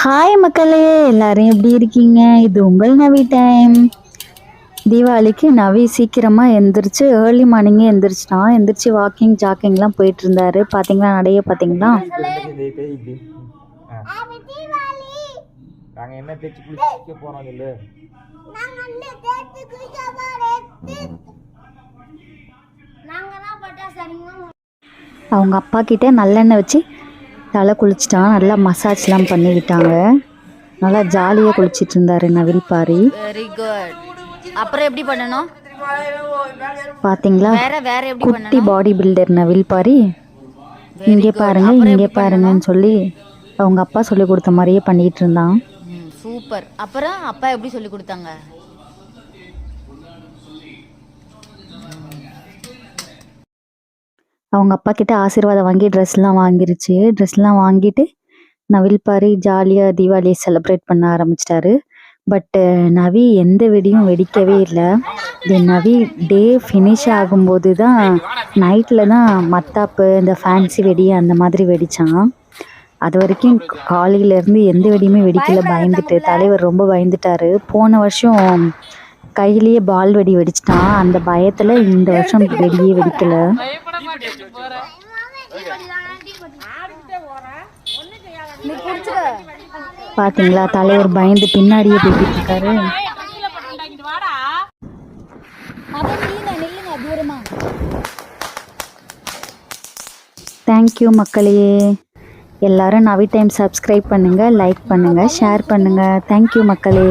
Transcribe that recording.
Hi மக்களே, எல்லாரும் எப்படி இருக்கீங்க? இது உங்கள் நவி டைம். தீபாவளிக்கு நவி சீக்கிரமா எந்திரிச்சு ஏர்லி மார்னிங்கே எந்திரிச்சிட்டான். எந்திரிச்சு வாக்கிங் ஜாக்கிங்லாம் போயிட்டு இருந்தாரு. பாத்தீங்களா, நடைய பாத்தீங்களா? நாங்க என்ன தேய்ச்சி குளிக்க போறோம் சொல்லு. அவங்க அப்பா கிட்ட நல்லெண்ணெய் வச்சு தலை குளிச்சிட்டான். நல்லா மசாஜ்லாம் பண்ணிக்கிட்டாங்க. நல்லா ஜாலியாக குளிச்சிட்டு இருந்தாரு நவில் பாரி. Very good. அப்புறம் எப்படி பண்ணணும் பாத்தீங்களா? வேற எப்படி குட்டி பாடி பில்டர் நவில் பாரி. இங்கே பாருங்க, இங்கே பாருங்கன்னு சொல்லி அவங்க அப்பா சொல்லி கொடுத்த மாதிரியே பண்ணிட்டு இருந்தான். சூப்பர். அப்புறம் அப்பா எப்படி சொல்லி கொடுத்தாங்க? அவங்க அப்பா கிட்ட ஆசீர்வாதம் வாங்கி ட்ரெஸ்லாம் வாங்கிருச்சு. ட்ரெஸ்லாம் வாங்கிட்டு நவில் பாரி ஜாலியாக தீபாவளியை செலிப்ரேட் பண்ண ஆரம்பிச்சிட்டாரு. பட்டு நவி எந்த வெடியும் வெடிக்கவே இல்லை. நவி டே ஃபினிஷ் ஆகும்போது தான் நைட்டில் தான் மத்தாப்பு இந்த ஃபேன்சி வெடி அந்த மாதிரி வெடித்தான். அது வரைக்கும் காலையிலேருந்து எந்த வெடியுமே வெடிக்கல. பயந்துட்டு தலைவர் ரொம்ப பயந்துட்டாரு. போன வருஷம் கையிலேயே பால் வெடி வெடிச்சிட்டான். அந்த பயத்தில் இந்த வருஷம் வெடியே வெடிக்கலை. பாத்தீங்களா, தலைவர் பயந்து பின்னாடியே போய்கிட்டு இருக்காரு. தேங்க்யூ மக்களே. எல்லாரும் நவி டைம் சப்ஸ்கிரைப் பண்ணுங்க, லைக் பண்ணுங்க, ஷேர் பண்ணுங்க. தேங்க்யூ மக்களே.